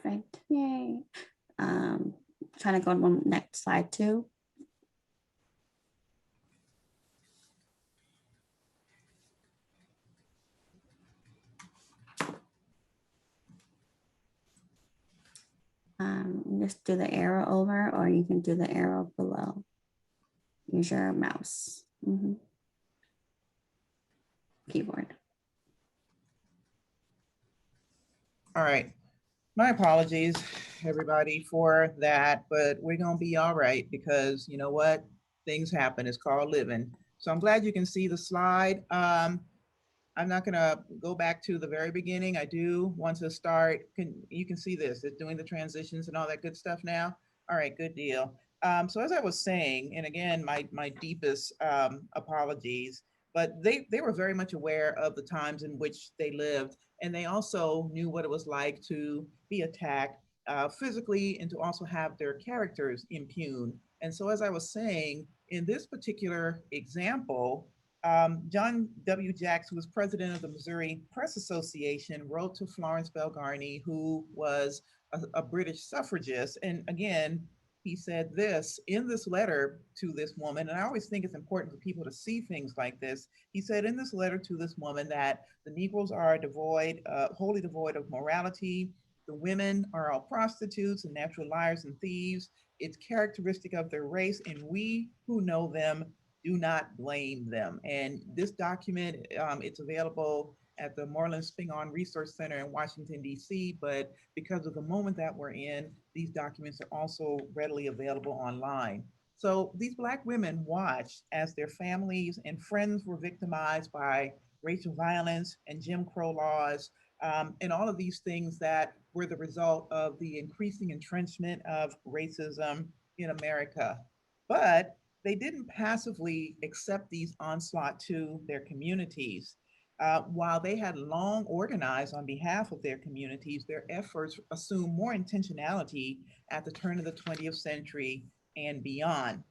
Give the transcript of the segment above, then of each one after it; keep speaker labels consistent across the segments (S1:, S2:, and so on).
S1: Perfect. Yay. Trying to go on next slide too. Just do the arrow over, or you can do the arrow below. Use your mouse. Keyboard.
S2: All right. My apologies, everybody, for that, but we're going to be all right because you know what? Things happen. It's called living. So I'm glad you can see the slide. I'm not going to go back to the very beginning. I do want to start. You can see this. It's doing the transitions and all that good stuff now. All right, good deal. So as I was saying, and again, my deepest apologies, but they were very much aware of the times in which they lived, and they also knew what it was like to be attacked physically and to also have their characters impugned. And so as I was saying, in this particular example, John W. Jacks, who was president of the Missouri Press Association, wrote to Florence Bell Garney, who was a British suffragist. And again, he said this in this letter to this woman, and I always think it's important for people to see things like this. He said in this letter to this woman that the Negroes are devoid, wholly devoid of morality. The women are all prostitutes and natural liars and thieves. It's characteristic of their race, and we who know them do not blame them. And this document, it's available at the Moreland Spingarn Research Center in Washington, D.C., but because of the moment that we're in, these documents are also readily available online. So these Black women watched as their families and friends were victimized by racial violence and Jim Crow laws, and all of these things that were the result of the increasing entrenchment of racism in America. But they didn't passively accept these onslaught to their communities. While they had long organized on behalf of their communities, their efforts assumed more intentionality at the turn of the 20th century and beyond.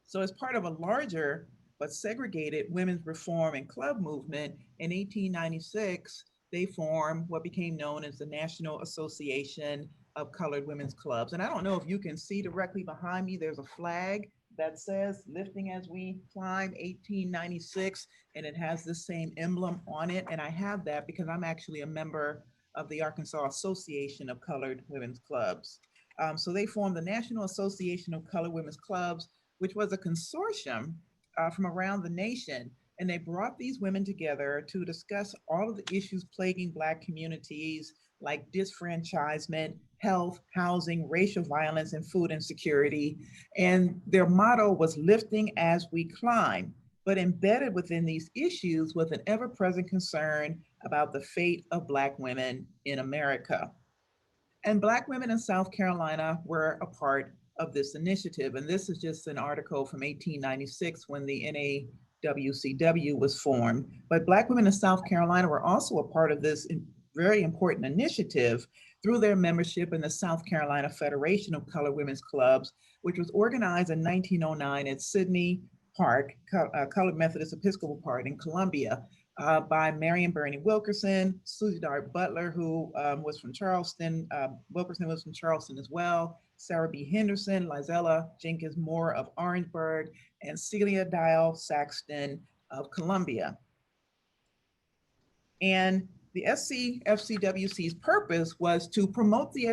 S2: So as part of a larger but segregated women's reform and club movement, in 1896, they formed what became known as the National Association of Colored Women's Clubs. And I don't know if you can see directly behind me, there's a flag that says Lifting as We Climb 1896, and it has the same emblem on it. And I have that because I'm actually a member of the Arkansas Association of Colored Women's Clubs. So they formed the National Association of Colored Women's Clubs, which was a consortium from around the nation. And they brought these women together to discuss all of the issues plaguing Black communities like disfranchisement, health, housing, racial violence, and food insecurity. And their motto was lifting as we climb. But embedded within these issues was an ever-present concern about the fate of Black women in America. And Black women in South Carolina were a part of this initiative. And this is just an article from 1896 when the NAWCW was formed. But Black women in South Carolina were also a part of this very important initiative through their membership in the South Carolina Federation of Colored Women's Clubs, which was organized in 1909 at Sydney Park, Colored Methodist Episcopal Park in Columbia, by Marion Burney Wilkerson, Susie Dart Butler, who was from Charleston. Wilkerson was from Charleston as well. Sarah B. Henderson, Lizella Jenkins Moore of Orangeburg, and Celia Dial Saxton of Columbia. And the SCFCWC's purpose was to promote the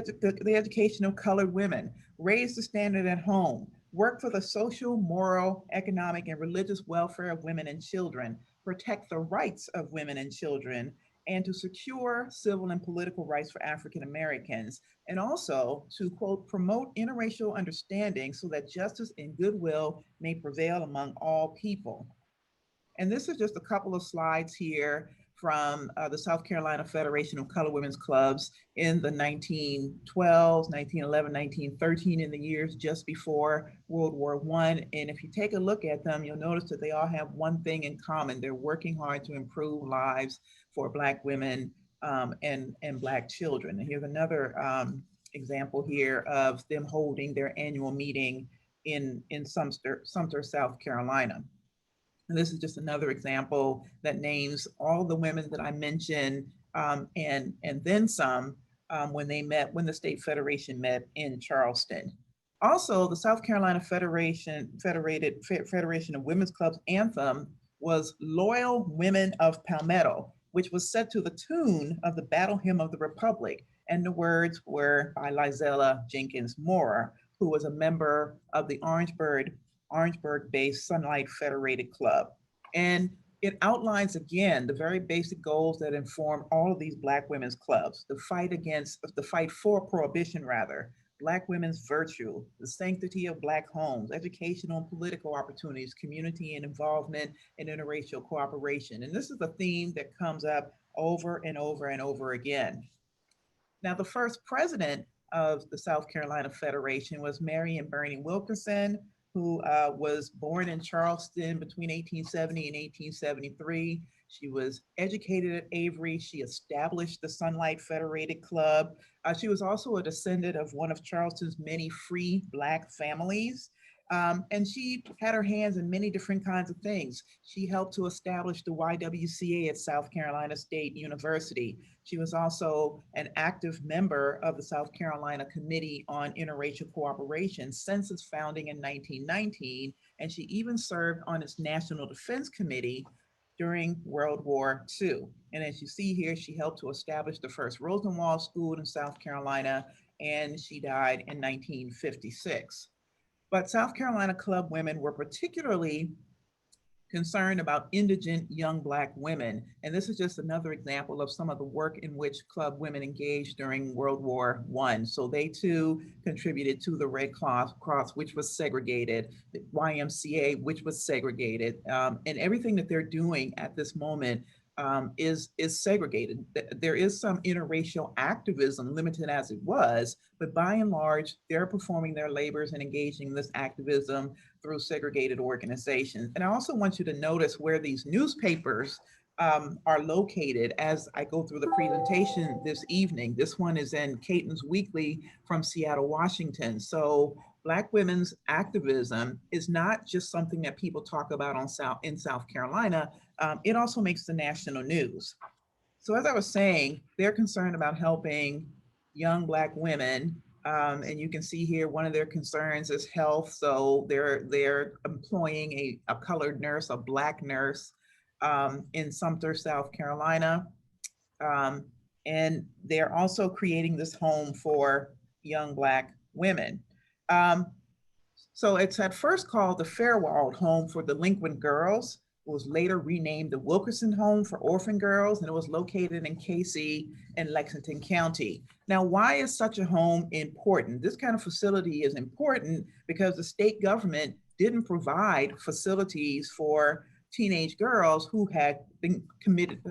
S2: education of colored women, raise the standard at home, work for the social, moral, economic, and religious welfare of women and children, protect the rights of women and children, and to secure civil and political rights for African Americans, and also to, quote, promote interracial understanding so that justice and goodwill may prevail among all people. And this is just a couple of slides here from the South Carolina Federation of Colored Women's Clubs in the 1912s, 1911, 1913, in the years just before World War I. And if you take a look at them, you'll notice that they all have one thing in common. They're working hard to improve lives for Black women and Black children. And here's another example here of them holding their annual meeting in Sumter, South Carolina. And this is just another example that names all the women that I mentioned and then some when the state federation met in Charleston. Also, the South Carolina Federation of Women's Clubs anthem was Loyal Women of Palmetto, which was set to the tune of the Battle Hymn of the Republic. And the words were by Lizella Jenkins Moore, who was a member of the Orangeburg-based Sunlight Federated Club. And it outlines again the very basic goals that inform all of these Black women's clubs: the fight for prohibition, rather, Black women's virtue, the sanctity of Black homes, educational and political opportunities, community and involvement, and interracial cooperation. And this is a theme that comes up over and over and over again. Now, the first president of the South Carolina Federation was Marion Burney Wilkerson, who was born in Charleston between 1870 and 1873. She was educated at Avery. She established the Sunlight Federated Club. She was also a descendant of one of Charleston's many free Black families. And she had her hands in many different kinds of things. She helped to establish the YWCA at South Carolina State University. She was also an active member of the South Carolina Committee on Interracial Cooperation since its founding in 1919, and she even served on its National Defense Committee during World War II. And as you see here, she helped to establish the first Rosenwald School in South Carolina, and she died in 1956. But South Carolina Club women were particularly concerned about indigent young Black women. And this is just another example of some of the work in which club women engaged during World War I. So they too contributed to the Red Cross, which was segregated, the YMCA, which was segregated, and everything that they're doing at this moment is segregated. There is some interracial activism, limited as it was, but by and large, they're performing their labors and engaging in this activism through segregated organizations. And I also want you to notice where these newspapers are located as I go through the presentation this evening. This one is in Caton's Weekly from Seattle, Washington. So Black women's activism is not just something that people talk about in South Carolina. It also makes the national news. So as I was saying, they're concerned about helping young Black women. And you can see here, one of their concerns is health. So they're employing a colored nurse, a Black nurse in Sumter, South Carolina. And they're also creating this home for young Black women. So it's at first called the Fairwald Home for Delinquent Girls. It was later renamed the Wilkerson Home for Orphan Girls, and it was located in Casey and Lexington County. Now, why is such a home important? This kind of facility is important because the state government didn't provide facilities for teenage girls who had been committed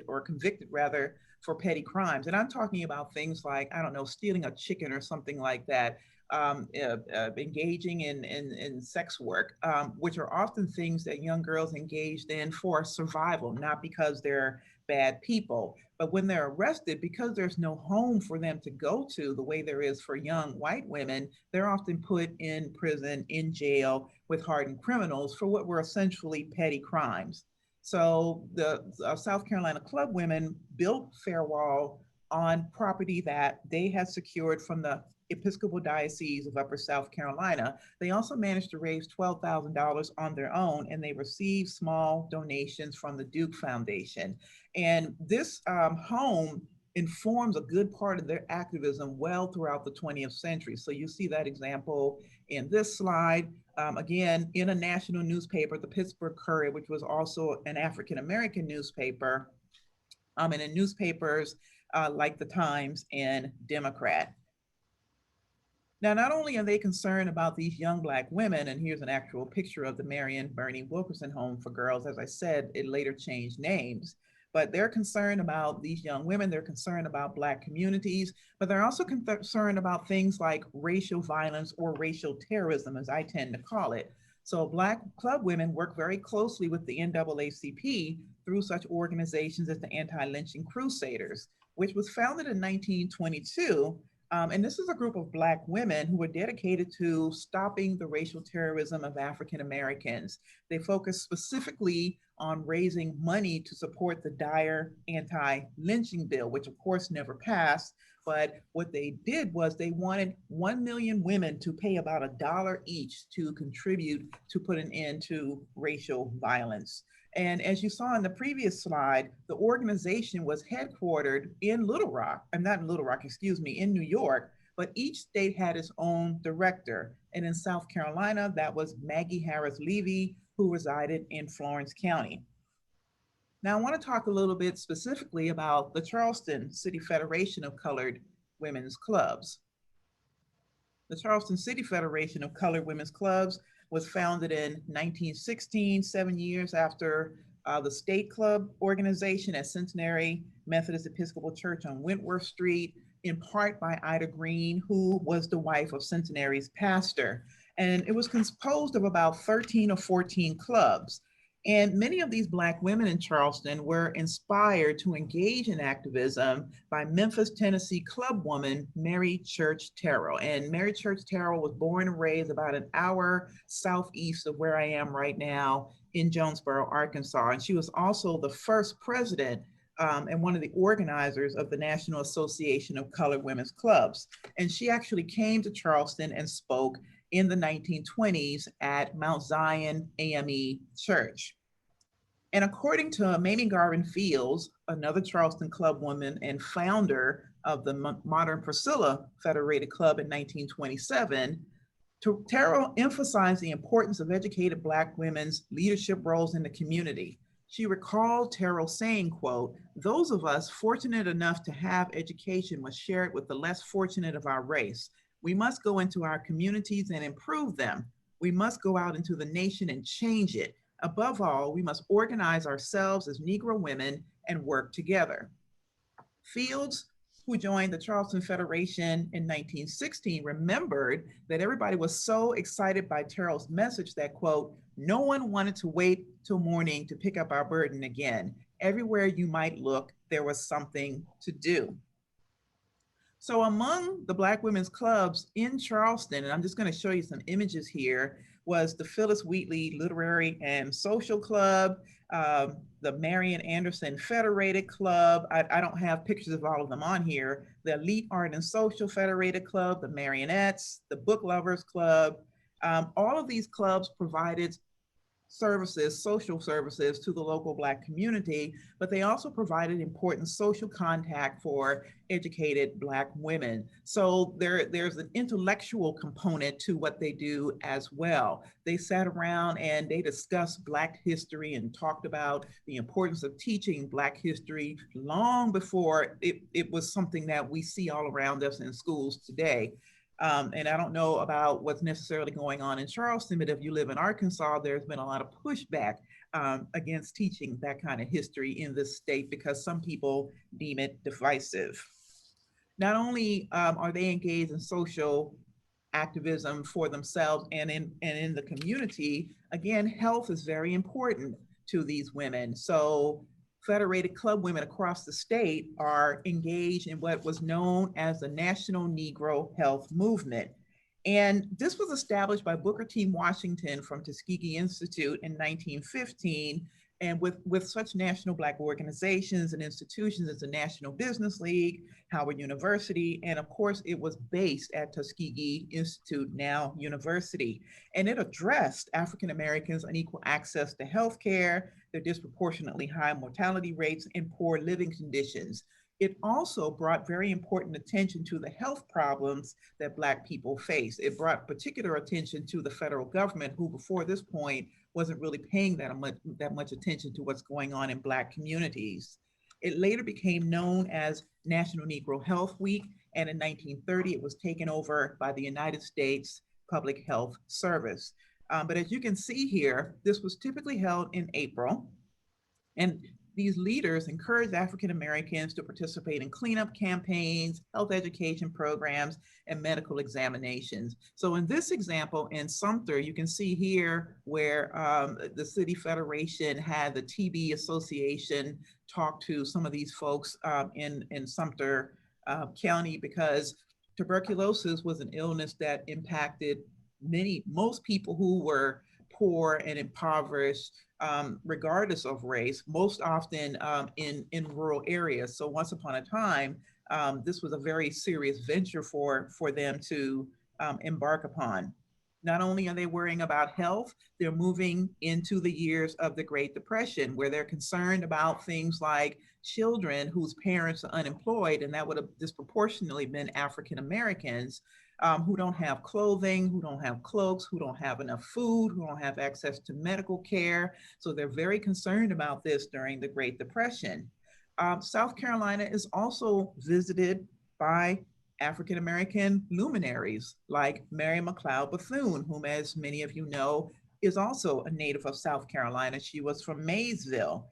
S2: or convicted rather for petty crimes. And I'm talking about things like, I don't know, stealing a chicken or something like that. Engaging in sex work, which are often things that young girls engaged in for survival, not because they're bad people. But when they're arrested, because there's no home for them to go to the way there is for young white women, they're often put in prison, in jail with hardened criminals for what were essentially petty crimes. So the South Carolina Club women built Fairwald on property that they had secured from the Episcopal Diocese of Upper South Carolina. They also managed to raise $12,000 on their own, and they received small donations from the Duke Foundation. And this home informs a good part of their activism well throughout the 20th century. So you see that example in this slide. Again, in a national newspaper, the Pittsburgh Courier, which was also an African-American newspaper, and in newspapers like the Times and Democrat. Now, not only are they concerned about these young Black women, and here's an actual picture of the Marion Burney Wilkerson Home for Girls. As I said, it later changed names, but they're concerned about these young women. They're concerned about Black communities, but they're also concerned about things like racial violence or racial terrorism, as I tend to call it. So Black club women work very closely with the NAACP through such organizations as the Anti-Lynching Crusaders, which was founded in 1922 And this is a group of Black women who were dedicated to stopping the racial terrorism of African Americans. They focused specifically on raising money to support the dire anti-lynching bill, which of course never passed. But what they did was they wanted 1 million women to pay about $1 each to contribute to put an end to racial violence. And as you saw in the previous slide, the organization was headquartered in Little Rock, I'm not in Little Rock, excuse me, in New York, but each state had its own director. And in South Carolina, that was Maggie Harris Levy, who resided in Florence County. Now, I want to talk a little bit specifically about the Charleston City Federation of Colored Women's Clubs. The Charleston City Federation of Colored Women's Clubs was founded in 1916, 7 years after the state club organization at Centenary Methodist Episcopal Church on Wentworth Street, in part by Ida Green, who was the wife of Centenary's pastor. And it was composed of about 13 or 14 clubs. And many of these Black women in Charleston were inspired to engage in activism by Memphis, Tennessee clubwoman Mary Church Terrell. And Mary Church Terrell was born and raised about an hour southeast of where I am right now in Jonesboro, Arkansas. And she was also the first president and one of the organizers of the National Association of Colored Women's Clubs. And she actually came to Charleston and spoke in the 1920s at Mount Zion AME Church. And according to Mamie Garvin Fields, another Charleston clubwoman and founder of the Modern Priscilla Federated Club in 1927, Terrell emphasized the importance of educated Black women's leadership roles in the community. She recalled Terrell saying, quote, "Those of us fortunate enough to have education must share it with the less fortunate of our race. We must go into our communities and improve them. We must go out into the nation and change it. Above all, we must organize ourselves as Negro women and work together." Fields, who joined the Charleston Federation in 1916, remembered that everybody was so excited by Terrell's message that, quote, "No one wanted to wait till morning to pick up our burden again. Everywhere you might look, there was something to do." So among the Black women's clubs in Charleston, and I'm just going to show you some images here, was the Phyllis Wheatley Literary and Social Club, the Marian Anderson Federated Club. I don't have pictures of all of them on here. The Elite Art and Social Federated Club, the Marionettes, the Book Lovers Club. All of these clubs provided services, social services to the local Black community, but they also provided important social contact for educated Black women. So there's an intellectual component to what they do as well. They sat around and they discussed Black history and talked about the importance of teaching Black history long before it was something that we see all around us in schools today. And I don't know about what's necessarily going on in Charleston, but if you live in Arkansas, there's been a lot of pushback against teaching that kind of history in this state because some people deem it divisive. Not only are they engaged in social activism for themselves and in the community, again, health is very important to these women. So Federated Club women across the state are engaged in what was known as the National Negro Health Movement. And this was established by Booker T. Washington from Tuskegee Institute in 1915. And with such national Black organizations and institutions as the National Business League, Howard University, and of course it was based at Tuskegee Institute, now University. And it addressed African Americans' unequal access to healthcare, their disproportionately high mortality rates, and poor living conditions. It also brought very important attention to the health problems that Black people face. It brought particular attention to the federal government, who before this point wasn't really paying that much attention to what's going on in Black communities. It later became known as National Negro Health Week, and in 1930, it was taken over by the United States Public Health Service. But as you can see here, this was typically held in April, and these leaders encouraged African Americans to participate in cleanup campaigns, health education programs, and medical examinations. So in this example in Sumter, you can see here where the City Federation had the TB Association talk to some of these folks in Sumter County, because tuberculosis was an illness that impacted most people who were poor and impoverished, regardless of race, most often in rural areas. So once upon a time, this was a very serious venture for them to embark upon. Not only are they worrying about health, they're moving into the years of the Great Depression, where they're concerned about things like children whose parents are unemployed, and that would have disproportionately been African Americans, who don't have clothing, who don't have cloaks, who don't have enough food, who don't have access to medical care. So they're very concerned about this during the Great Depression. South Carolina is also visited by African American luminaries like Mary McLeod Bethune, whom, as many of you know, is also a native of South Carolina. She was from Maysville.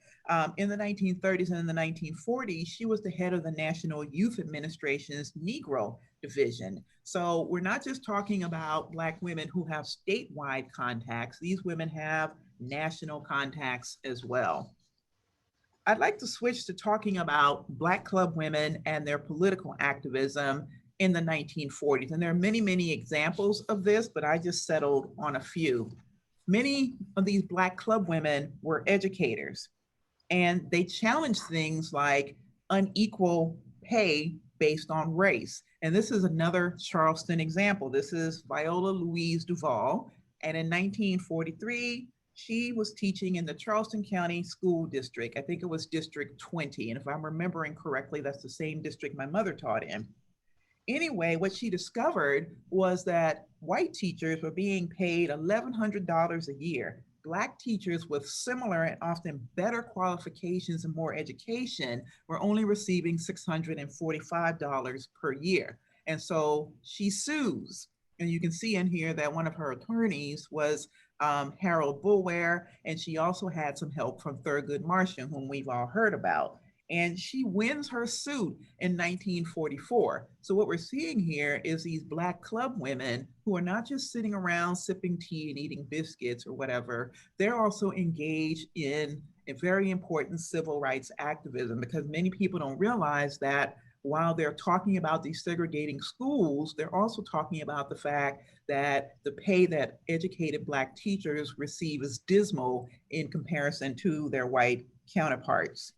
S2: In the 1930s and in the 1940s, she was the head of the National Youth Administration's Negro Division. So we're not just talking about Black women who have statewide contacts. These women have national contacts as well. I'd like to switch to talking about Black club women and their political activism in the 1940s. And there are many, many examples of this, but I just settled on a few. Many of these Black club women were educators, and they challenged things like unequal pay based on race. And this is another Charleston example. This is Viola Louise Duval. And in 1943, she was teaching in the Charleston County School District. I think it was District 20. And if I'm remembering correctly, that's the same district my mother taught in. Anyway, what she discovered was that white teachers were being paid $1,100 a year. Black teachers with similar and often better qualifications and more education were only receiving $645 per year. And so she sues. And you can see in here that one of her attorneys was Harold Boulware, and she also had some help from Thurgood Marshall, whom we've all heard about. And she wins her suit in 1944. So what we're seeing here is these Black club women who are not just sitting around sipping tea and eating biscuits or whatever, they're also engaged in a very important civil rights activism, because many people don't realize that while they're talking about desegregating schools, they're also talking about the fact that the pay that educated Black teachers receive is dismal in comparison to their white counterparts.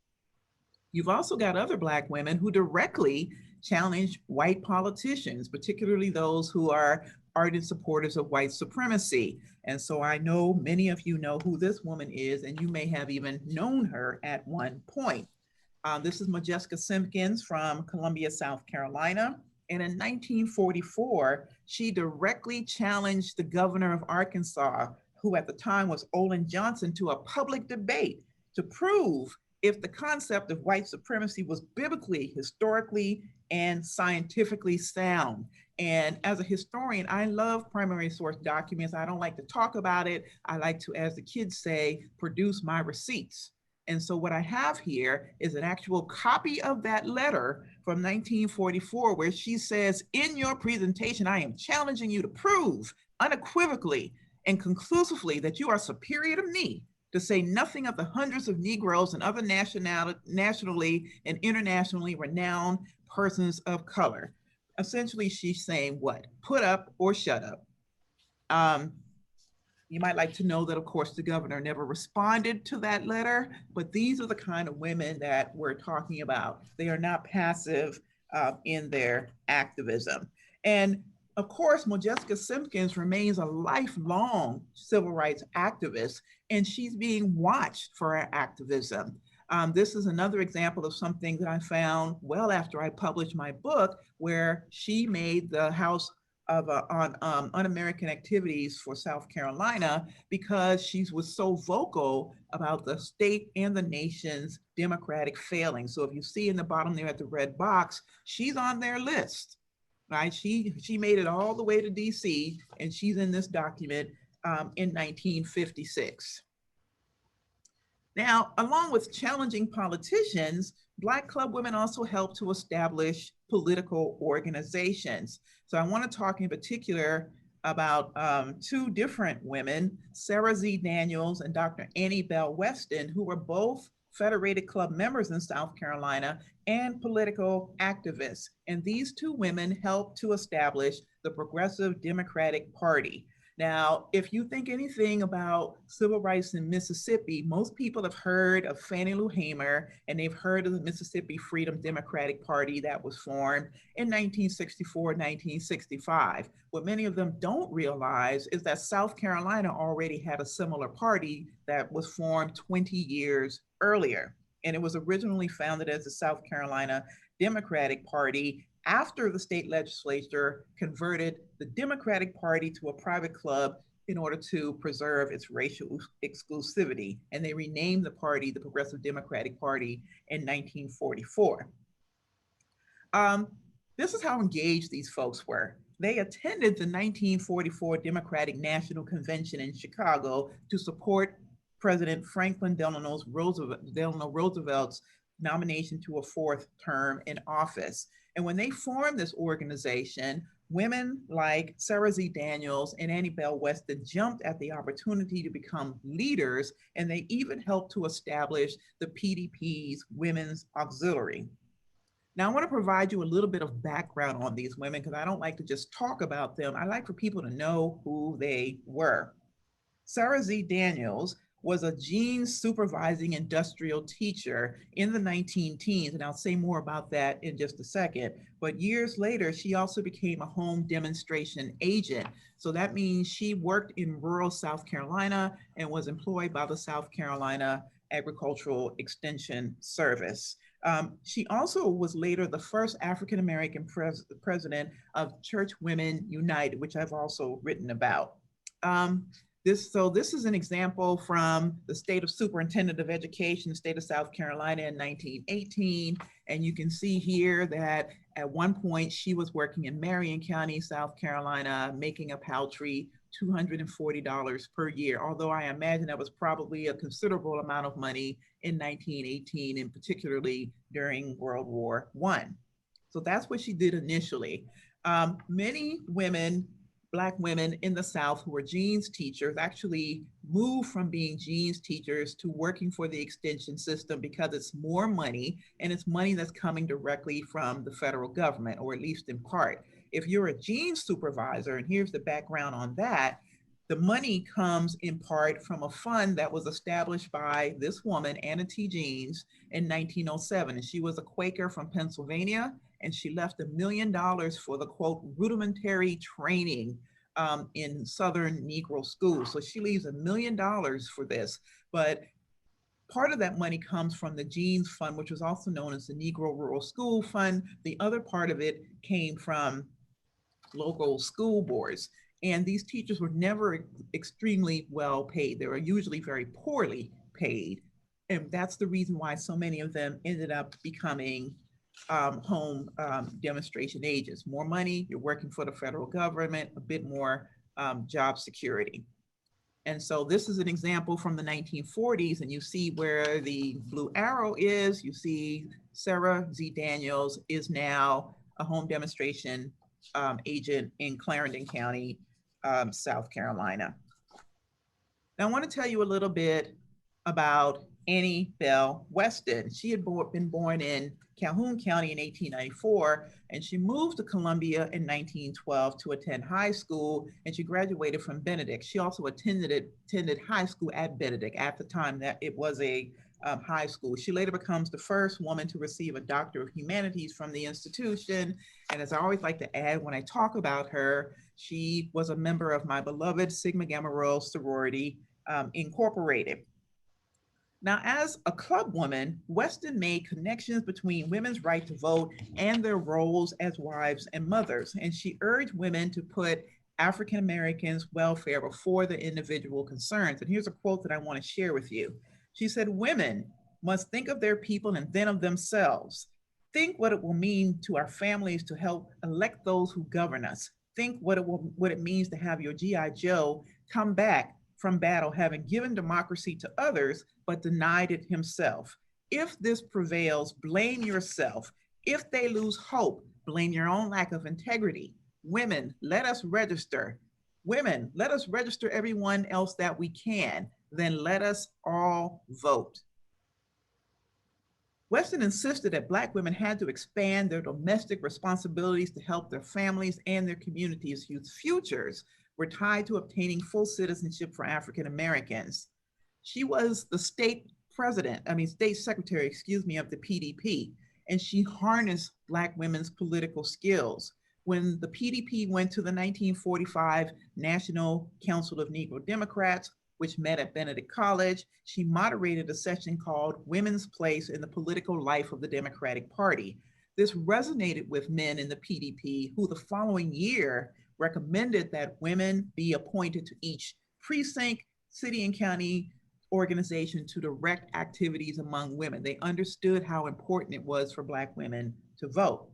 S2: You've also got other Black women who directly challenge white politicians, particularly those who are ardent supporters of white supremacy. And so I know many of you know who this woman is, and you may have even known her at one point. This is Modjeska Simpkins from Columbia, South Carolina. And in 1944, she directly challenged the governor of Arkansas, who at the time was Olin Johnson, to a public debate to prove if the concept of white supremacy was biblically, historically, and scientifically sound. And as a historian, I love primary source documents. I don't like to talk about it. I like to, as the kids say, produce my receipts. And so what I have here is an actual copy of that letter from 1944, where she says, in your presentation, I am challenging you to prove unequivocally and conclusively that you are superior to me, to say nothing of the hundreds of Negroes and other nationally and internationally renowned persons of color. Essentially, she's saying what? Put up or shut up. You might like to know that, of course, the governor never responded to that letter, but these are the kind of women that we're talking about. They are not passive in their activism. And of course, Modjeska Simpkins remains a lifelong civil rights activist, and she's being watched for her activism. This is another example of something that I found well after I published my book, where she made the House of on Un-American Activities for South Carolina, because she was so vocal about the state and the nation's democratic failings. So if you see in the bottom there at the red box, she's on their list. Right? She made it all the way to DC, and she's in this document in 1956. Now, along with challenging politicians, Black club women also helped to establish political organizations. So I want to talk in particular about two different women, Sarah Z. Daniels and Dr. Annie Bell Weston, who were both Federated Club members in South Carolina, and political activists. And these two women helped to establish the Progressive Democratic Party. Now, if you think anything about civil rights in Mississippi, most people have heard of Fannie Lou Hamer, and they've heard of the Mississippi Freedom Democratic Party that was formed in 1964, 1965. What many of them don't realize is that South Carolina already had a similar party that was formed 20 years earlier. And it was originally founded as the South Carolina Democratic Party after the state legislature converted the Democratic Party to a private club in order to preserve its racial exclusivity. And they renamed the party the Progressive Democratic Party in 1944. This is how engaged these folks were. They attended the 1944 Democratic National Convention in Chicago to support President Franklin Delano Roosevelt's nomination to a fourth term in office. And when they formed this organization, women like Sarah Z. Daniels and Annie Bell Weston jumped at the opportunity to become leaders, and they even helped to establish the PDP's Women's Auxiliary. Now, I want to provide you a little bit of background on these women because I don't like to just talk about them. I like for people to know who they were. Sarah Z. Daniels was a jeans supervising industrial teacher in the 19-teens, and I'll say more about that in just a second. But years later, she also became a home demonstration agent. So that means she worked in rural South Carolina and was employed by the South Carolina Agricultural Extension Service. She also was later the first African-American president of Church Women United, which I've also written about. This is an example from the State of Superintendent of Education, state of South Carolina in 1918. And you can see here that at one point she was working in Marion County, South Carolina, making a paltry $240 per year, although I imagine that was probably a considerable amount of money in 1918, and particularly during World War I. So that's what she did initially. Many women, Black women in the South who were jeans teachers actually moved from being jeans teachers to working for the extension system because it's more money, and it's money that's coming directly from the federal government, or at least in part. If you're a jeans supervisor, and here's the background on that, the money comes in part from a fund that was established by this woman, Anna T. Jeans, in 1907. And she was a Quaker from Pennsylvania, and she left $1 million for the, quote, rudimentary training in Southern Negro schools. So she leaves $1 million for this. But part of that money comes from the Jeans Fund, which was also known as the Negro Rural School Fund. The other part of it came from local school boards. And these teachers were never extremely well paid. They were usually very poorly paid. And that's the reason why so many of them ended up becoming home demonstration agents. More money, you're working for the federal government, a bit more job security. And so this is an example from the 1940s, and you see where the blue arrow is. You see Sarah Z. Daniels is now a home demonstration agent in Clarendon County, South Carolina. Now I want to tell you a little bit about Annie Bell Weston. She had been born in Calhoun County in 1894, and she moved to Columbia in 1912 to attend high school, and she graduated from Benedict. She also attended high school at Benedict at the time that it was a high school. She later becomes the first woman to receive a Doctor of Humanities from the institution. And as I always like to add when I talk about her, she was a member of my beloved Sigma Gamma Rho sorority, Incorporated. Now, as a club woman, Weston made connections between women's right to vote and their roles as wives and mothers. And she urged women to put African Americans' welfare before the individual concerns. And here's a quote that I want to share with you. She said, "Women must think of their people and then of themselves. Think what it will mean to our families to help elect those who govern us. Think what it means to have your G.I. Joe come back from battle, having given democracy to others, but denied it himself. If this prevails, blame yourself. If they lose hope, blame your own lack of integrity. Women, let us register. Women, let us register everyone else that we can. Then let us all vote." Weston insisted that Black women had to expand their domestic responsibilities to help their families and their communities whose futures were tied to obtaining full citizenship for African Americans. She was the state state secretary, of the PDP, and she harnessed Black women's political skills. When the PDP went to the 1945 National Council of Negro Democrats, which met at Benedict College, she moderated a session called Women's Place in the Political Life of the Democratic Party. This resonated with men in the PDP, who the following year recommended that women be appointed to each precinct, city, and county organization to direct activities among women. They understood how important it was for Black women to vote.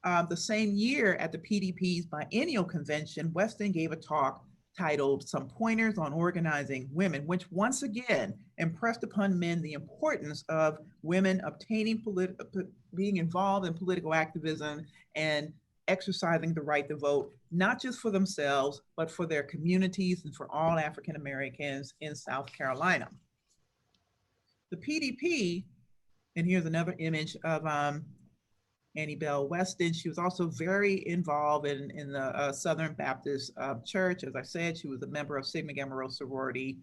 S2: The same year at the PDP's biennial convention, Weston gave a talk titled Some Pointers on Organizing Women, which once again impressed upon men the importance of women being involved in political activism and exercising the right to vote, not just for themselves, but for their communities and for all African Americans in South Carolina. The PDP, and here's another image of Annie Bell Weston. She was also very involved in the Southern Baptist Church. As I said, she was a member of Sigma Gamma Rho Sorority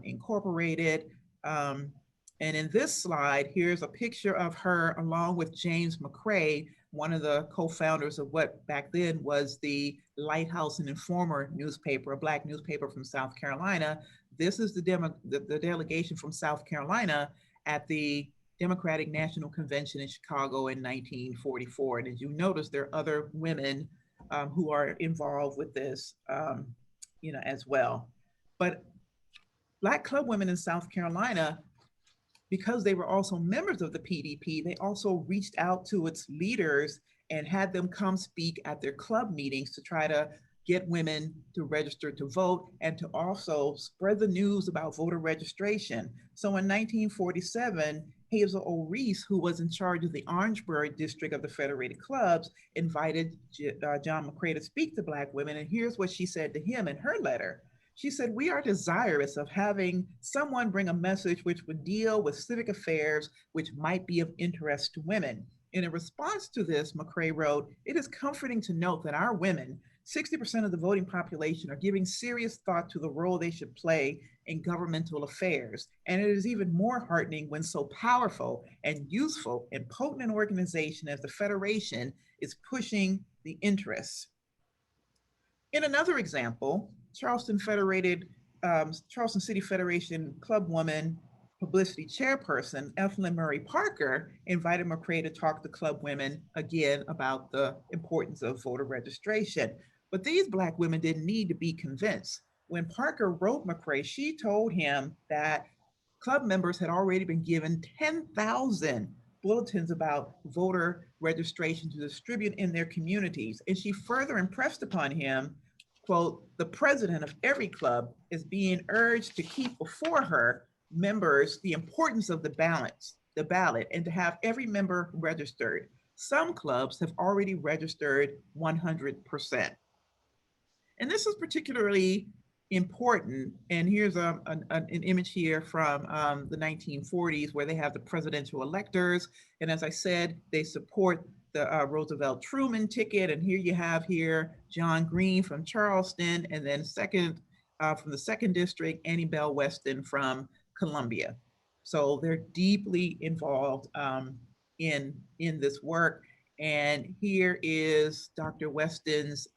S2: Incorporated. And in this slide, here's a picture of her along with James McCrae, one of the co-founders of what back then was the Lighthouse and Informer newspaper, a Black newspaper from South Carolina. This is the delegation from South Carolina at the Democratic National Convention in Chicago in 1944. And as you notice, there are other women who are involved with this, as well. But Black club women in South Carolina, because they were also members of the PDP, they also reached out to its leaders and had them come speak at their club meetings to try to get women to register to vote and to also spread the news about voter registration. So in 1947, Hazel O'Reese, who was in charge of the Orangeburg district of the Federated Clubs, invited John McCrae to speak to Black women. And here's what she said to him in her letter. She said, "We are desirous of having someone bring a message which would deal with civic affairs which might be of interest to women." In a response to this, McCrae wrote, "It is comforting to note that our women, 60% of the voting population, are giving serious thought to the role they should play in governmental affairs. And it is even more heartening when so powerful and useful and potent an organization as the Federation is pushing the interests." In another example, Charleston City Federation clubwoman publicity chairperson Evelyn Murray Parker invited McCrae to talk to club women again about the importance of voter registration. But these Black women didn't need to be convinced. When Parker wrote McCrae, she told him that club members had already been given 10,000 bulletins about voter registration to distribute in their communities. And she further impressed upon him, quote, "The president of every club is being urged to keep before her members the importance of the ballot, and to have every member registered. Some clubs have already registered 100%. And this is particularly important. And here's an image here from the 1940s where they have the presidential electors. And as I said, they support the Roosevelt Truman ticket. And here you have John Green from Charleston, and then from the second district, Annie Bell Weston from Columbia. So they're deeply involved in this work. And here is Dr. Weston's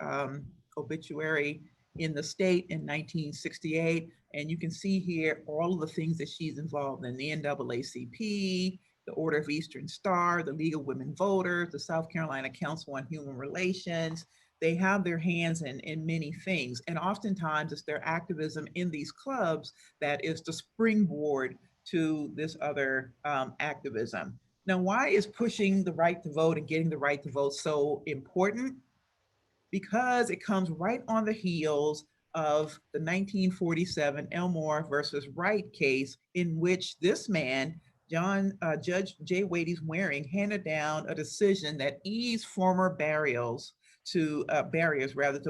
S2: obituary in the state in 1968. And you can see here all of the things that she's involved in: the NAACP, the Order of Eastern Star, the League of Women Voters, the South Carolina Council on Human Relations. They have their hands in many things. And oftentimes it's their activism in these clubs that is the springboard to this other activism. Now, why is pushing the right to vote and getting the right to vote so important? Because it comes right on the heels of the 1947 Elmore versus Wright case, in which this man, Judge J. Waties Waring, handed down a decision that eased former barriers to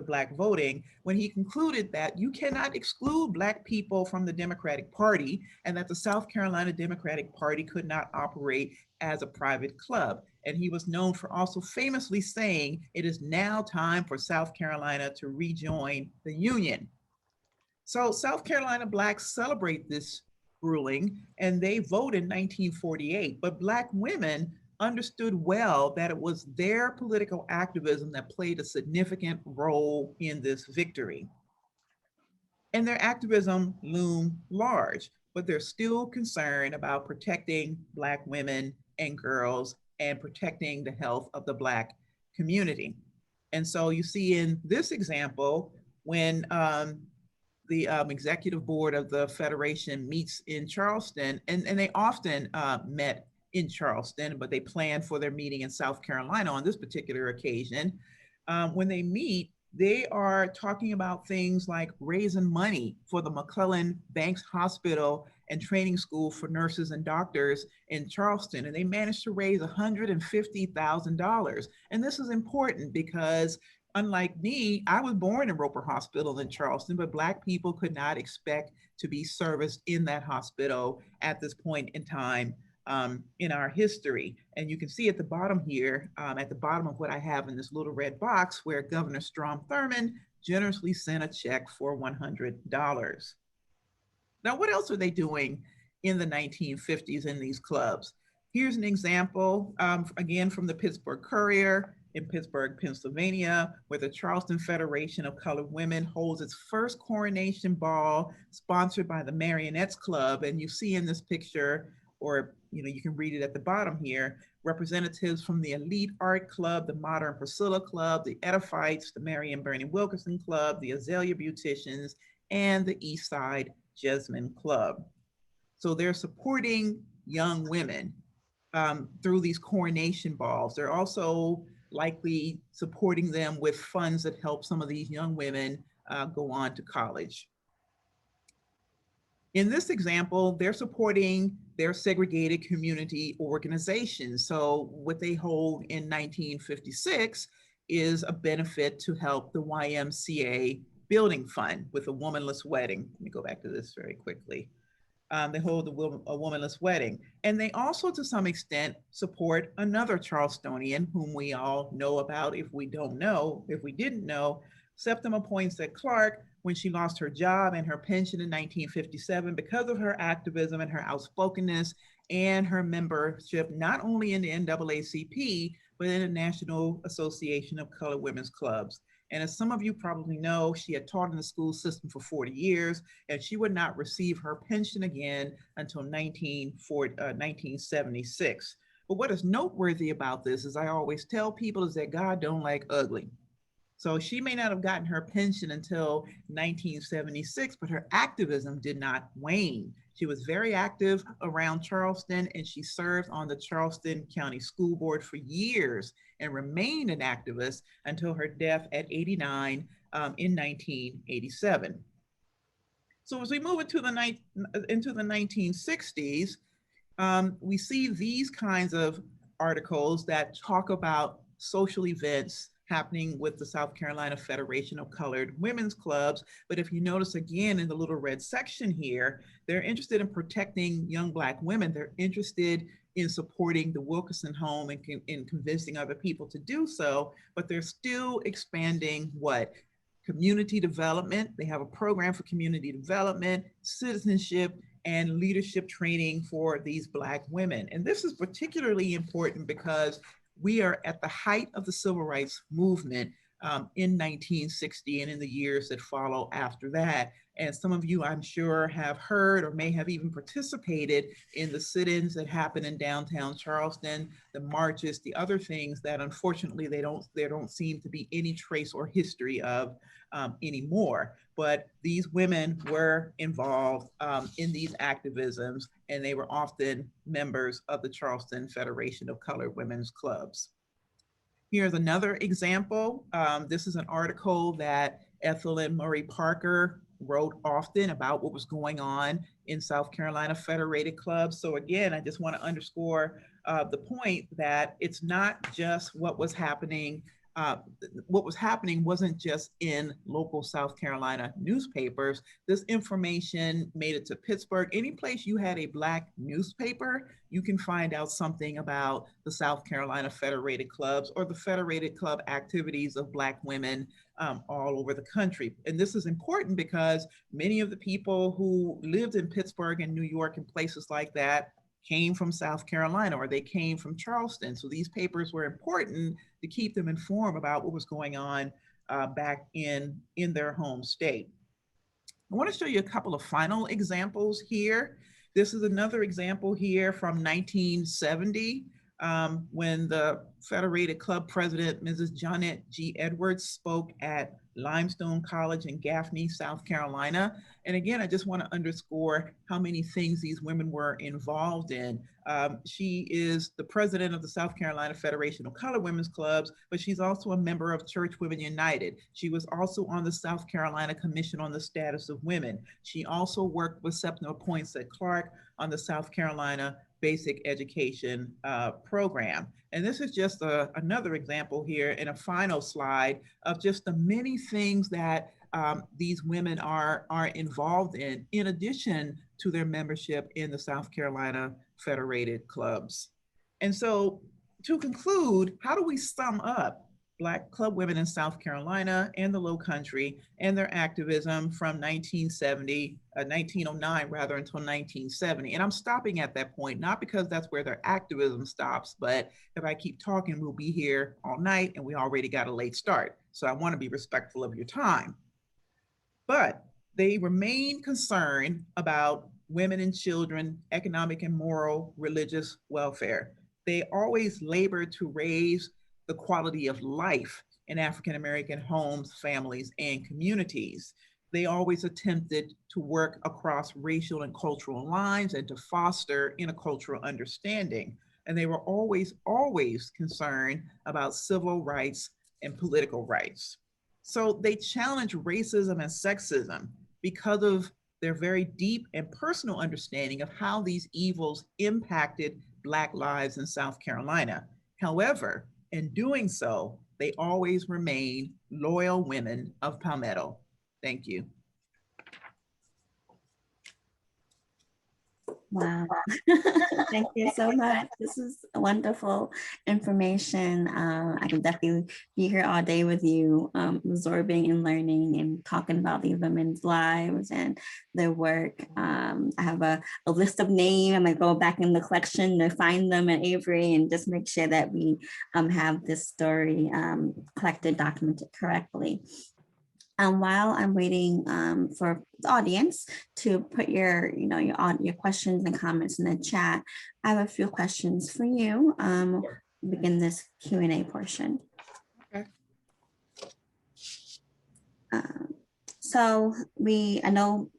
S2: Black voting, when he concluded that you cannot exclude Black people from the Democratic Party, and that the South Carolina Democratic Party could not operate as a private club. And he was known for also famously saying, "It is now time for South Carolina to rejoin the Union." So South Carolina Blacks celebrate this ruling and they vote in 1948, but Black women understood well that it was their political activism that played a significant role in this victory. And their activism loomed large, but they're still concerned about protecting Black women and girls and protecting the health of the Black community. And so you see in this example, when the executive board of the Federation meets in Charleston, and they often met in Charleston, but they planned for their meeting in South Carolina on this particular occasion. When they meet, they are talking about things like raising money for the McClellan Banks Hospital and Training School for Nurses and Doctors in Charleston. And they managed to raise $150,000. And this is important because unlike me, I was born in Roper Hospital in Charleston, but Black people could not expect to be serviced in that hospital at this point in time in our history. And you can see at the bottom here, at the bottom of what I have in this little red box, where Governor Strom Thurmond generously sent a check for $100. Now, what else are they doing in the 1950s in these clubs? Here's an example, again, from the Pittsburgh Courier in Pittsburgh, Pennsylvania, where the Charleston Federation of Colored Women holds its first coronation ball sponsored by the Marionettes Club. And you see in this picture, or you can read it at the bottom here, representatives from the Elite Art Club, the Modern Priscilla Club, the Edifites, the Marion Bernie Wilkerson Club, the Azalea Beauticians, and the East Side Jessamine Club. So they're supporting young women through these coronation balls. They're also likely supporting them with funds that help some of these young women go on to college. In this example, they're supporting their segregated community organizations. So what they hold in 1956 is a benefit to help the YMCA building fund with a womanless wedding. Let me go back to this very quickly. They hold a womanless wedding. And they also, to some extent, support another Charlestonian whom we all know about if we didn't know, Septima Poinsett Clark, when she lost her job and her pension in 1957 because of her activism and her outspokenness and her membership, not only in the NAACP, but in the National Association of Colored Women's Clubs. And as some of you probably know, she had taught in the school system for 40 years, and she would not receive her pension again until 1976. But what is noteworthy about this, as I always tell people, is that God don't like ugly. So she may not have gotten her pension until 1976, but her activism did not wane. She was very active around Charleston, and she served on the Charleston County School Board for years and remained an activist until her death at 89 in 1987. So as we move into the 1960s, we see these kinds of articles that talk about social events happening with the South Carolina Federation of Colored Women's Clubs. But if you notice again in the little red section here, they're interested in protecting young Black women. They're interested in supporting the Wilkerson home and in convincing other people to do so, but they're still expanding what? Community development. They have a program for community development, citizenship, and leadership training for these Black women. And this is particularly important because we are at the height of the civil rights movement in 1960 and in the years that follow after that. And some of you, I'm sure, have heard or may have even participated in the sit-ins that happen in downtown Charleston, the marches, the other things that unfortunately there don't seem to be any trace or history of anymore. But these women were involved in these activisms, and they were often members of the Charleston Federation of Colored Women's Clubs. Here's another example. This is an article that Ethelyn Murray Parker wrote often about what was going on in South Carolina Federated Clubs. So again, I just want to underscore the point that it's not just what was happening what was happening wasn't just in local South Carolina newspapers. This information made it to Pittsburgh. Any place you had a Black newspaper, you can find out something about the South Carolina Federated Clubs or the Federated Club activities of Black women all over the country. And this is important because many of the people who lived in Pittsburgh and New York and places like that came from South Carolina, or they came from Charleston. So these papers were important to keep them informed about what was going on back in their home state. I want to show you a couple of final examples here. This is another example here from 1970, when the Federated Club president, Mrs. Janet G. Edwards, spoke at Limestone College in Gaffney, South Carolina. And again, I just want to underscore how many things these women were involved in. She is the president of the South Carolina Federation of Colored Women's Clubs, but she's also a member of Church Women United. She was also on the South Carolina Commission on the Status of Women. She also worked with Septima Poinsett Clark on the South Carolina Basic Education program. And this is just another example here in a final slide of just the many things that these women are involved in addition to their membership in the South Carolina Federated Clubs. And so to conclude, how do we sum up Black club women in South Carolina and the Lowcountry and their activism from 1909 rather, until 1970? And I'm stopping at that point, not because that's where their activism stops, but if I keep talking, we'll be here all night and we already got a late start. So I want to be respectful of your time. But they remain concerned about women and children, economic and moral, religious welfare. They always labor to raise the quality of life in African-American homes, families, and communities. They always attempted to work across racial and cultural lines and to foster intercultural understanding. And they were always concerned about civil rights and political rights. So they challenge racism and sexism because of their very deep and personal understanding of how these evils impacted Black lives in South Carolina. However, in doing so, they always remain loyal women of Palmetto. Thank you.
S1: Wow. Thank you so much. This is wonderful information. I can definitely be here all day with you, absorbing and learning and talking about these women's lives and their work. I have a list of names. I'm going to go back in the collection to find them at Avery and just make sure that we have this story collected, documented correctly. While I'm waiting for the audience to put your questions and comments in the chat, I have a few questions for you. Begin this Q&A portion.
S2: Okay.
S1: So I know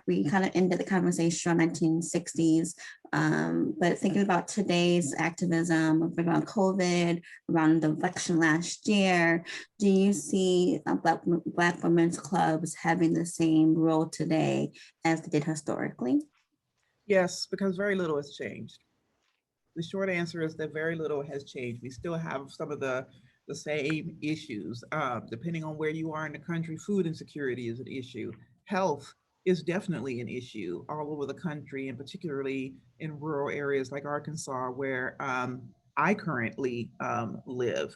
S1: we kind of ended the conversation on 1960s, but thinking about today's activism, about COVID, around the election last year, do you see Black women's clubs having the same role today as they did historically?
S2: Yes, because very little has changed. The short answer is that very little has changed. We still have some of the same issues. Depending on where you are in the country, food insecurity is an issue. Health is definitely an issue all over the country, and particularly in rural areas like Arkansas, where I currently live.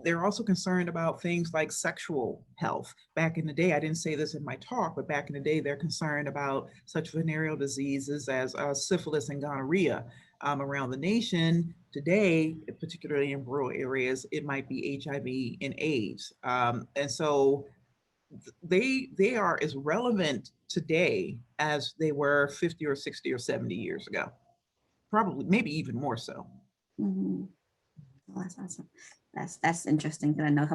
S2: They're also concerned about things like sexual health. Back in the day, I didn't say this in my talk, but back in the day, they're concerned about such venereal diseases as syphilis and gonorrhea. Around the nation today, particularly in rural areas, it might be HIV and AIDS. And so they are as relevant today as they were 50 or 60 or 70 years ago. Probably, maybe even more so.
S1: Mm-hmm. Oh, that's awesome. That's interesting, because I know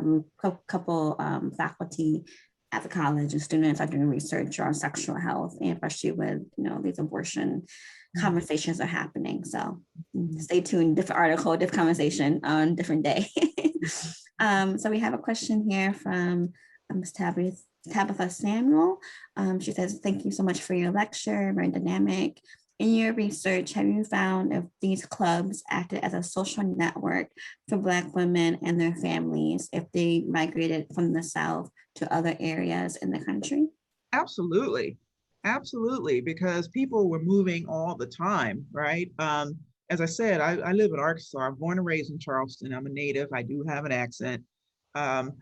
S1: a couple faculty at the college and students are doing research on sexual health, and especially with these abortion conversations are happening. So stay tuned. Different article, different conversation on different day. So we have a question here from Ms. Tabitha Samuel. She says, "Thank you so much for your lecture. Very dynamic. in your research, have you found if these clubs acted as a social network for Black women and their families if they migrated from the South to other areas in the country?
S2: Absolutely. Absolutely. Because people were moving all the time, right? As I said, I live in Arkansas. I'm born and raised in Charleston. I'm a native. I do have an accent. Um,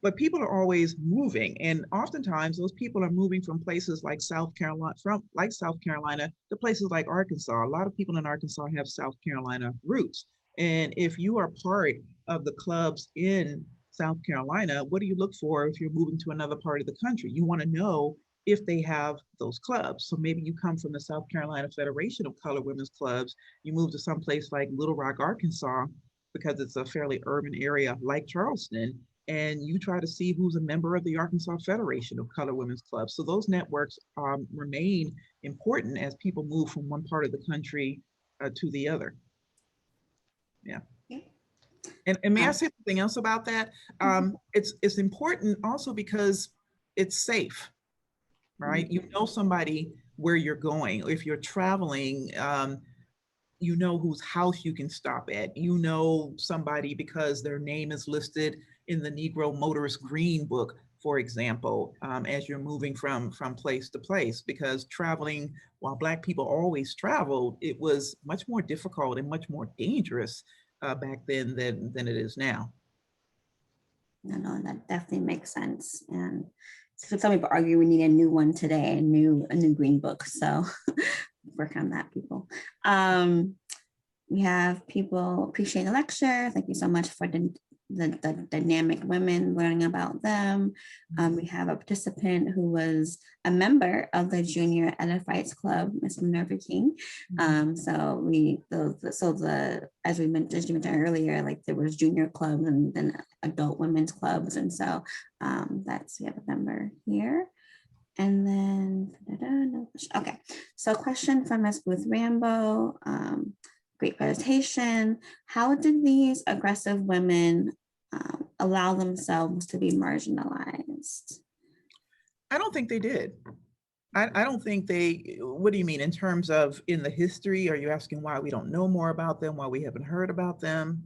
S2: but people are always moving, and oftentimes those people are moving from places like South Carolina to places like Arkansas. A lot of people in Arkansas have South Carolina roots, and if you are part of the clubs in South Carolina, what do you look for if you're moving to another part of the country? You want to know if they have those clubs. So maybe you come from the South Carolina Federation of Colored Women's Clubs, you move to some place like Little Rock, Arkansas, because it's a fairly urban area like Charleston, and you try to see who's a member of the Arkansas Federation of Colored Women's Clubs. So those networks remain important as people move from one part of the country to the other. Yeah. And may I say something else about that? It's important also because it's safe, right? You know somebody where you're going. If you're traveling, you know whose house you can stop at. You know somebody because their name is listed in the Negro Motorist Green Book, for example, as you're moving from place to place. Because traveling, while Black people always traveled, it was much more difficult and much more dangerous back then than it is now.
S1: No, that definitely makes sense. And so some people argue we need a new one today, a new green book. So work on that, people. We have people appreciate the lecture. Thank you so much for the dynamic women, learning about them. We have a participant who was a member of the Junior Edifieds Club, Miss Minerva King. So as you mentioned earlier, like there was junior clubs and then adult women's clubs, and so we have a member here. And then, okay, so question from Ms. Booth Rambo. Great presentation. How did these aggressive women allow themselves to be marginalized?
S2: I don't think they did. I don't think they, what do you mean in terms of in the history? Are you asking why we don't know more about them, why we haven't heard about them?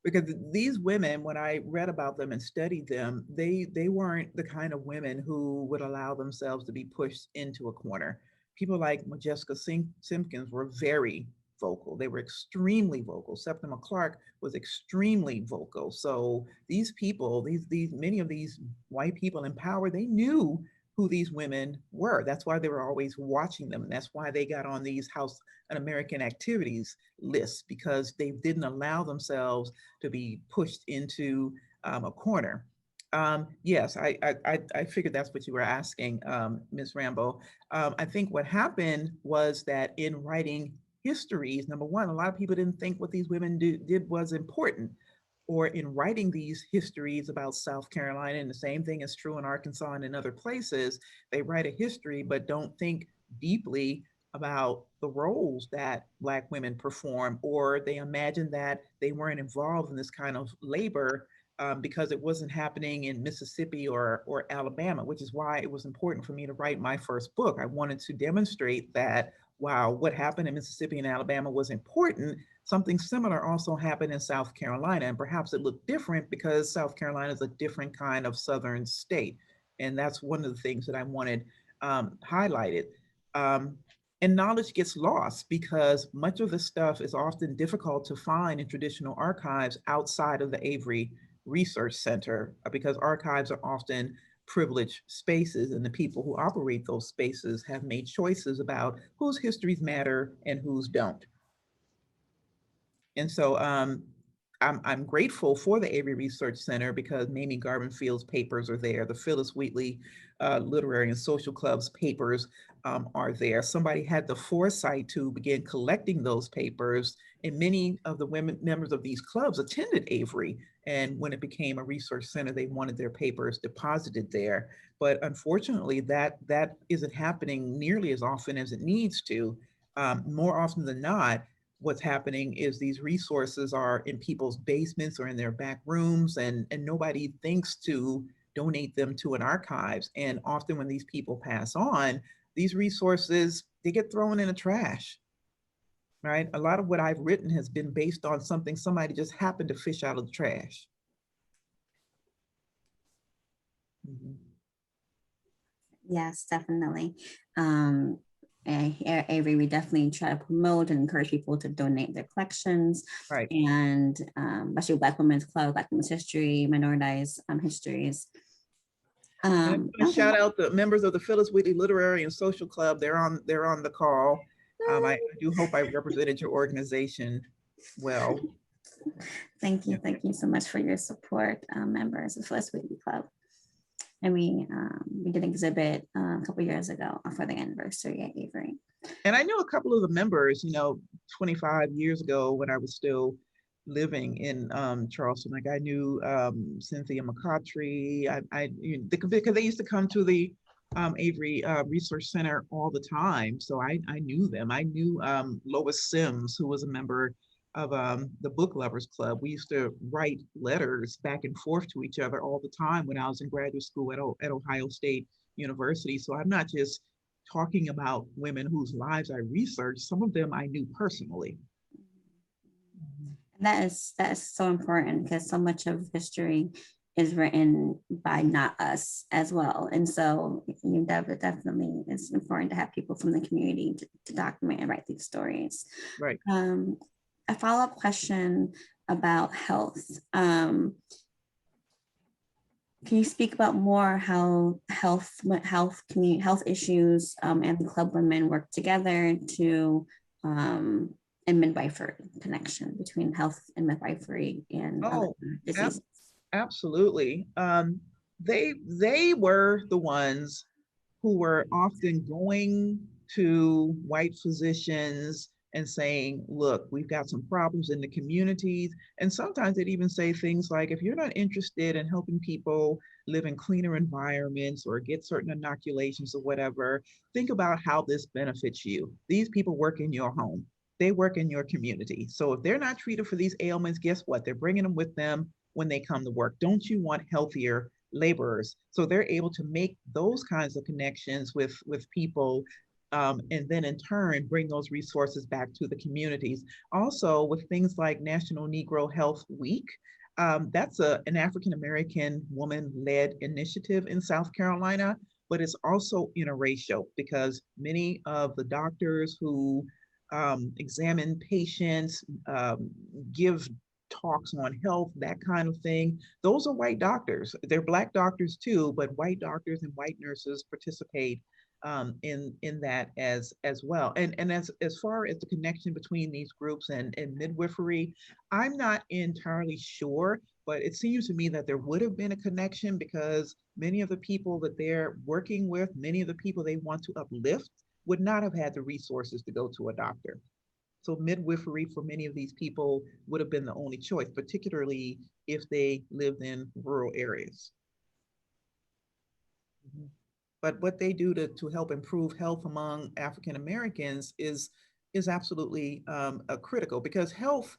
S2: Because these women, when I read about them and studied them, they weren't the kind of women who would allow themselves to be pushed into a corner. People like Majeska Simpkins were very vocal. They were extremely vocal. Septima Clark was extremely vocal. So these people, these many of these white people in power, they knew who these women were. That's why they were always watching them. And that's why they got on these House Un-American Activities lists, because they didn't allow themselves to be pushed into a corner. Yes, I figured that's what you were asking, Ms. Rambo. I think what happened was that in writing histories, number one, a lot of people didn't think what these women did was important. Or in writing these histories about South Carolina, and the same thing is true in Arkansas and in other places, they write a history but don't think deeply about the roles that Black women perform, or they imagine that they weren't involved in this kind of labor because it wasn't happening in Mississippi or Alabama, which is why it was important for me to write my first book. I wanted to demonstrate that while what happened in Mississippi and Alabama was important, something similar also happened in South Carolina, and perhaps it looked different because South Carolina is a different kind of Southern state. And that's one of the things that I wanted highlighted. And knowledge gets lost because much of the stuff is often difficult to find in traditional archives outside of the Avery Research Center, because archives are often privileged spaces, and the people who operate those spaces have made choices about whose histories matter and whose don't. And so I'm grateful for the Avery Research Center because Mamie Garbenfield's papers are there. The Phyllis Wheatley Literary and Social Club's papers are there. Somebody had the foresight to begin collecting those papers, and many of the women members of these clubs attended Avery. And when it became a research center, they wanted their papers deposited there. But unfortunately, that isn't happening nearly as often as it needs to. More often than not, what's happening is these resources are in people's basements or in their back rooms, and nobody thinks to donate them to an archives. And often when these people pass on, these resources, they get thrown in the trash, right? A lot of what I've written has been based on something somebody just happened to fish out of the trash. Mhm.
S1: Yes, definitely. Avery, we definitely try to promote and encourage people to donate their collections,
S2: Right.
S1: and especially Black Women's Club, Black Women's History, Minoritized Histories.
S2: And I want to
S1: Okay.
S2: shout out the members of the Phyllis Wheatley Literary and Social Club. They're on the call. I do hope I represented your organization well.
S1: Thank you so much for your support, members of Phyllis Wheatley Club. And we did an exhibit a couple years ago for the anniversary at Avery.
S2: And I knew a couple of the members, 25 years ago when I was still living in Charleston. Like I knew Cynthia McCautry, because they used to come to the Avery Research Center all the time. So I knew them. I knew Lois Sims, who was a member of the Book Lovers Club. We used to write letters back and forth to each other all the time when I was in graduate school at Ohio State University. So I'm not just talking about women whose lives I researched. Some of them I knew personally.
S1: That is so important, because so much of history is written by not us as well. And so definitely it's important to have people from the community to document and write these stories.
S2: Right.
S1: A follow-up question about health. Can you speak about more how health issues and the club women work together to and midwifery connection between health and midwifery and other diseases?
S2: Absolutely. They were the ones who were often going to white physicians and saying, look, we've got some problems in the communities. And sometimes they'd even say things like, if you're not interested in helping people live in cleaner environments or get certain inoculations or whatever, think about how this benefits you. These people work in your home. They work in your community. So if they're not treated for these ailments, guess what? They're bringing them with them when they come to work. Don't you want healthier laborers? So they're able to make those kinds of connections with people, and then in turn bring those resources back to the communities. Also, with things like National Negro Health Week, that's an African-American woman-led initiative in South Carolina, but it's also interracial because many of the doctors who examine patients, give talks on health, that kind of thing, those are white doctors. They're Black doctors too, but white doctors and white nurses participate in that as well. And as far as the connection between these groups and midwifery, I'm not entirely sure, but it seems to me that there would have been a connection because many of the people that they're working with, many of the people they want to uplift would not have had the resources to go to a doctor. So midwifery for many of these people would have been the only choice, particularly if they lived in rural areas. Mm-hmm. But what they do to help improve health among African Americans is absolutely critical, because health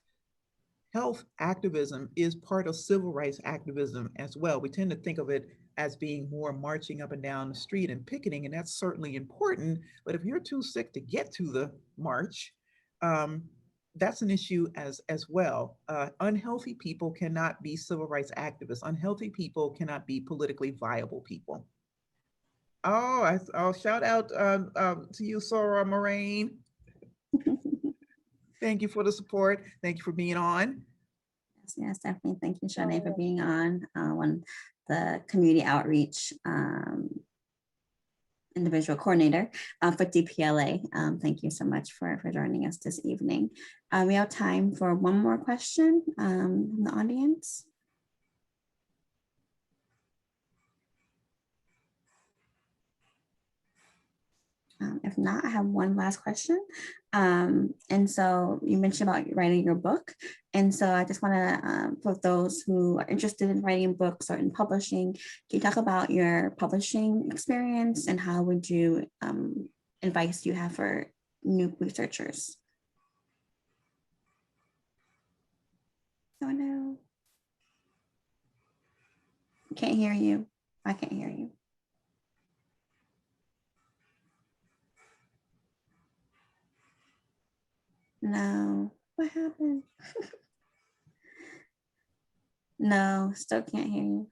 S2: activism is part of civil rights activism as well. We tend to think of it as being more marching up and down the street and picketing, and that's certainly important. But if you're too sick to get to the march, that's an issue as well. Unhealthy people cannot be civil rights activists. Unhealthy people cannot be politically viable people. I'll shout out to you, Sora Moraine. Thank you for the support. Thank you for being on.
S1: Yes, definitely. Thank you, Jone, for being on the community outreach individual coordinator for DPLA. Thank you so much for joining us this evening. We have time for one more question from the audience. If not, I have one last question. And so you mentioned about writing your book. And so I just want to, for those who are interested in writing books or in publishing, can you talk about your publishing experience and how would you advice you have for new researchers? Oh no. Can't hear you. I can't hear you. No. What happened? No, still can't hear you.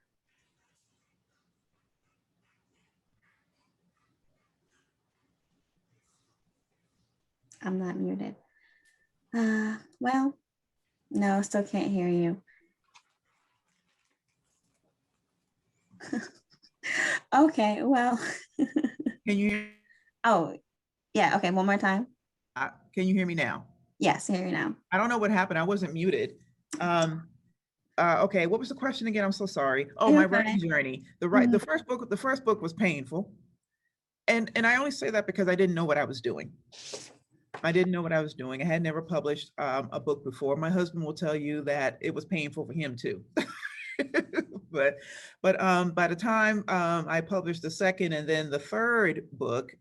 S1: I'm not muted. Well, no, still can't hear you. Okay, well.
S2: Can you hear?
S1: Oh, yeah. Okay, one more time.
S2: Can you hear me now?
S1: Yes, hear you now.
S2: I don't know what happened. I wasn't muted. Okay, what was the question again? I'm so sorry. Oh,
S1: You're
S2: my writing
S1: fine.
S2: journey.
S1: Mhm.
S2: The first book was painful. And I only say that because I didn't know what I was doing. I didn't know what I was doing. I had never published a book before. My husband will tell you that it was painful for him too. but by the time I published the second and then the third book,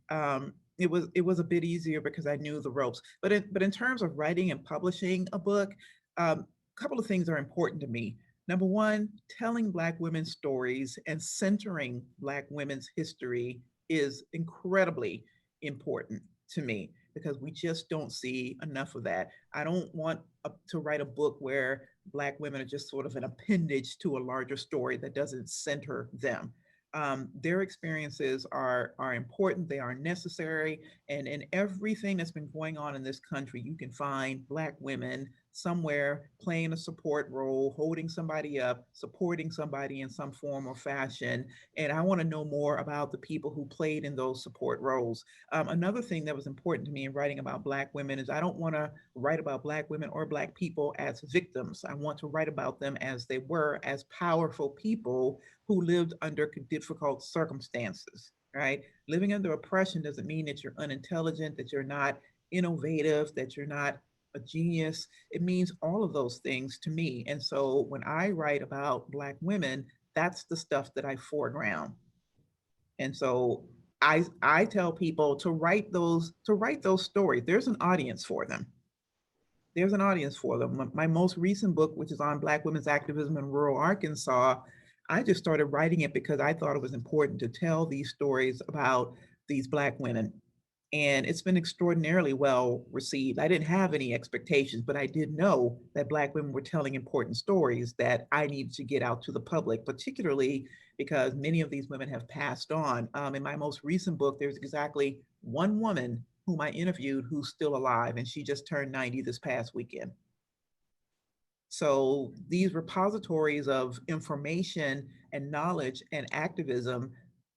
S2: it was a bit easier because I knew the ropes. But in terms of writing and publishing a book, a couple of things are important to me. Number one, telling Black women's stories and centering Black women's history is incredibly important to me because we just don't see enough of that. I don't want to write a book where Black women are just sort of an appendage to a larger story that doesn't center them. Their experiences are important, they are necessary, and in everything that's been going on in this country, you can find Black women somewhere playing a support role, holding somebody up, supporting somebody in some form or fashion. And I want to know more about the people who played in those support roles. Another thing that was important to me in writing about Black women is I don't want to write about Black women or Black people as victims. I want to write about them as they were, as powerful people who lived under difficult circumstances, right? Living under oppression doesn't mean that you're unintelligent, that you're not innovative, that you're not a genius. It means all of those things to me. And so when I write about Black women, that's the stuff that I foreground. And so I tell people to write those stories. There's an audience for them. There's an audience for them. My most recent book, which is on Black women's activism in rural Arkansas, I just started writing it because I thought it was important to tell these stories about these Black women. And it's been extraordinarily well received. I didn't have any expectations, but I did know that Black women were telling important stories that I needed to get out to the public, particularly because many of these women have passed on. In my most recent book, there's exactly one woman whom I interviewed who's still alive, and she just turned 90 this past weekend. So these repositories of information and knowledge and activism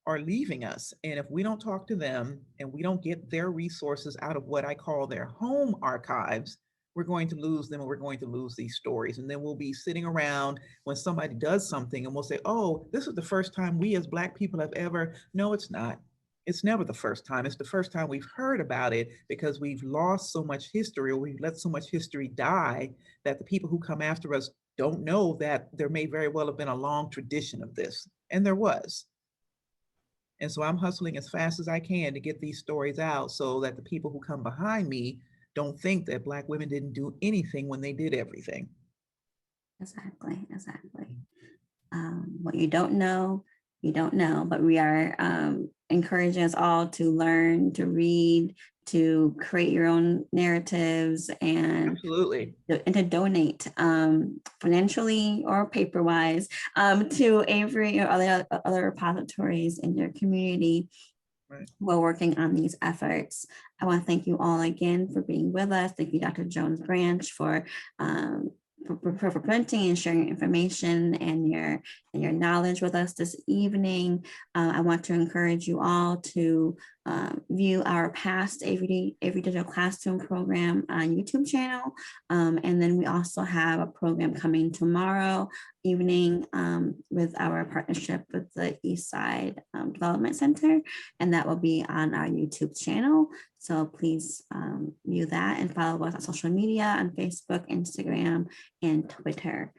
S2: are leaving us. And if we don't talk to them and we don't get their resources out of what I call their home archives, we're going to lose them and we're going to lose these stories. And then we'll be sitting around when somebody does something and we'll say, oh, this is the first time we as Black people have ever. No, it's not. It's never the first time. It's the first time we've heard about it because we've lost so much history or we've let so much history die that the people who come after us don't know that there may very well have been a long tradition of this. And there was. And so I'm hustling as fast as I can to get these stories out so that the people who come behind me don't think that Black women didn't do anything when they did everything.
S1: Exactly. What you don't know, you don't know, but we are encouraging us all to learn, to read, to create your own narratives and
S2: Absolutely.
S1: And to donate financially or paper-wise to Avery or other repositories in your community. Right. While working on these efforts. I want to thank you all again for being with us. Thank you, Dr. Jone-Branch, for presenting and sharing information and your knowledge with us this evening. I want to encourage you all to view our past Avery Digital Classroom program on YouTube channel. And then we also have a program coming tomorrow evening with our partnership with the Eastside Development Center, and that will be on our YouTube channel. So please view that and follow us on social media on Facebook, Instagram, and Twitter.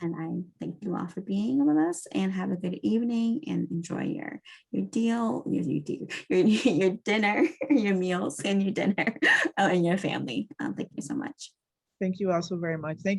S1: And I thank you all for being with us and have a good evening and enjoy your dinner, your meals and your dinner and your family. Thank you so much.
S2: Thank you all so very much. Thank you.